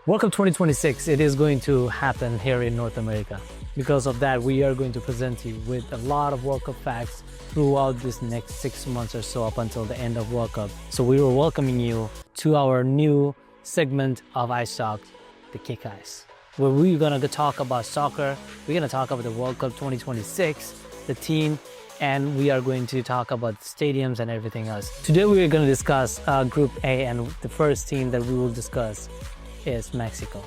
World Cup 2026, it is going to happen here in North America. Because of that, we are going to present you with a lot of World Cup facts throughout this next 6 months or so up until the end of World Cup. So we were welcoming you to our new segment of Ice Talk, the Kick Ice, where we're going to talk about soccer, we're going to talk about the World Cup 2026, the team, and we are going to talk about stadiums and everything else. Today we are going to discuss Group A, and the first team that we will discuss is Mexico.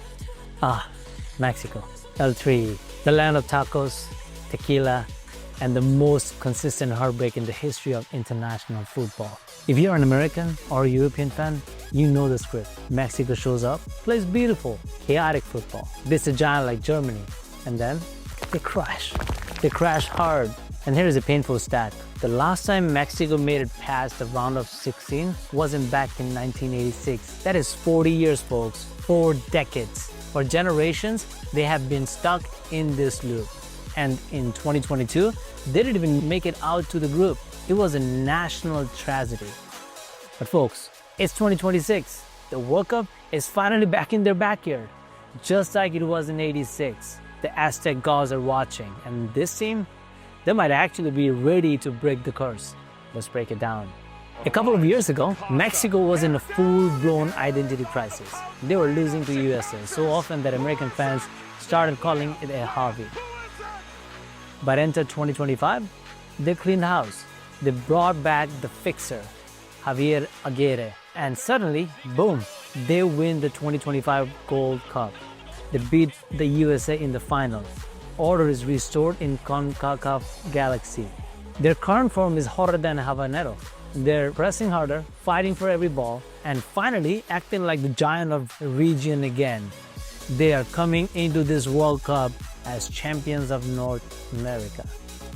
Mexico. El3, the land of tacos, tequila, and the most consistent heartbreak in the history of international football. If you're an American or a European fan, you know the script. Mexico shows up, plays beautiful, chaotic football, beats a giant like Germany, and then they crash. They crash hard. And here is a painful stat. The last time Mexico made it past the round of 16 wasn't back in 1986. That is 40 years, folks. 4 decades. For generations, they have been stuck in this loop. And in 2022, they didn't even make it out to the group. It was a national tragedy. But folks, it's 2026. The World Cup is finally back in their backyard. Just like it was in '86. The Aztec gods are watching. And this team, they might actually be ready to break the curse. Let's break it down. A couple of years ago, Mexico was in a full-blown identity crisis. They were losing to USA so often that American fans started calling it a hobby. But enter 2025, they cleaned house. They brought back the fixer, Javier Aguirre, and suddenly, boom, they win the 2025 Gold Cup. They beat the USA in the final. Order is restored in CONCACAF Galaxy. Their current form is hotter than habanero. They're pressing harder, fighting for every ball, and finally acting like the giant of the region again. They are coming into this World Cup as champions of North America.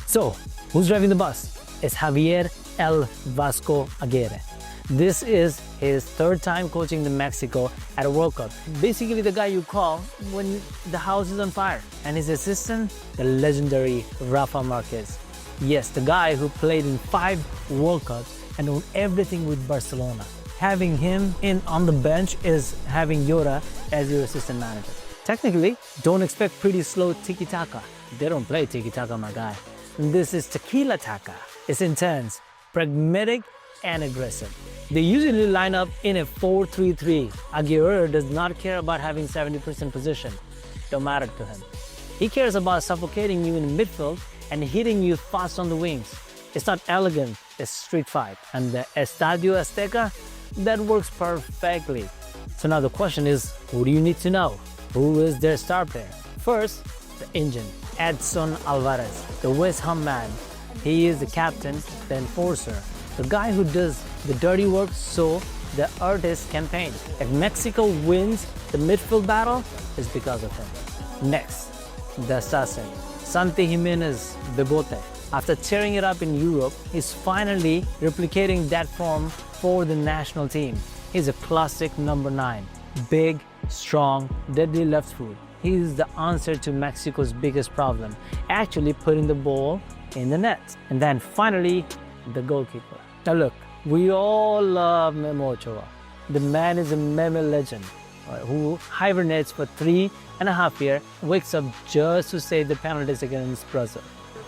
So, who's driving the bus? It's Javier El Vasco Aguirre. This is his 3rd time coaching the Mexico at a World Cup. Basically the guy you call when the house is on fire. And his assistant, the legendary Rafa Marquez. Yes, the guy who played in 5 World Cups and won everything with Barcelona. Having him in on the bench is having Yoda as your assistant manager. Technically, don't expect pretty slow tiki-taka. They don't play tiki-taka, my guy. This is tequila-taka. It's intense, pragmatic, and aggressive. They usually line up in a 4-3-3. Aguirre does not care about having 70% position. Don't matter to him. He cares about suffocating you in midfield and hitting you fast on the wings. It's not elegant, it's street fight. And the Estadio Azteca, that works perfectly. So now the question is, who do you need to know? Who is their star player? First, the engine, Edson Alvarez, the West Ham man. He is the captain, the enforcer, the guy who does the dirty work so the artist can paint. If Mexico wins the midfield battle, it's because of him. Next, the assassin, Santi Gimenez, Bebote. After tearing it up in Europe, he's finally replicating that form for the national team. He's a classic number 9. Big, strong, deadly left foot. He's the answer to Mexico's biggest problem, actually putting the ball in the net. And then finally, the goalkeeper. Now look, we all love Memo Ochoa. The man is a meme legend, who hibernates for 3.5 years, wakes up just to save the penalties against Brazil.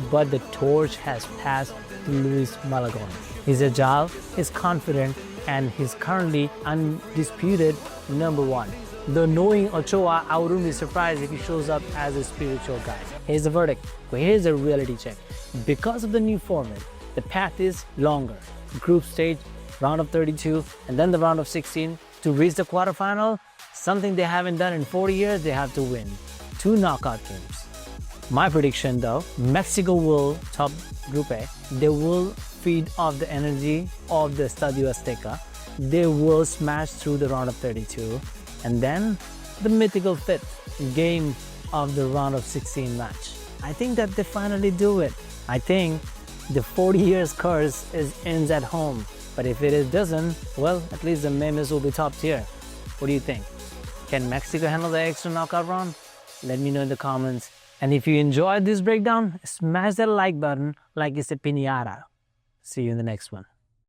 But the torch has passed to Luis Malagón. He's agile, he's confident, and he's currently undisputed number 1. Though knowing Ochoa, I wouldn't be surprised if he shows up as a spiritual guy. Here's the verdict. Well, here's a reality check. Because of the new format, the path is longer. Group stage, round of 32, and then the round of 16. To reach the quarterfinal, something they haven't done in 40 years, they have to win 2 knockout games. My prediction though, Mexico will top Group A. They will feed off the energy of the Estadio Azteca. They will smash through the round of 32. And then the mythical 5th game of the round of 16 match. I think that they finally do it. I think the 40 years curse ends at home. But if it doesn't, well, at least the memes will be top tier. What do you think? Can Mexico handle the extra knockout round? Let me know in the comments. And if you enjoyed this breakdown, smash that like button like it's a piñata. See you in the next one.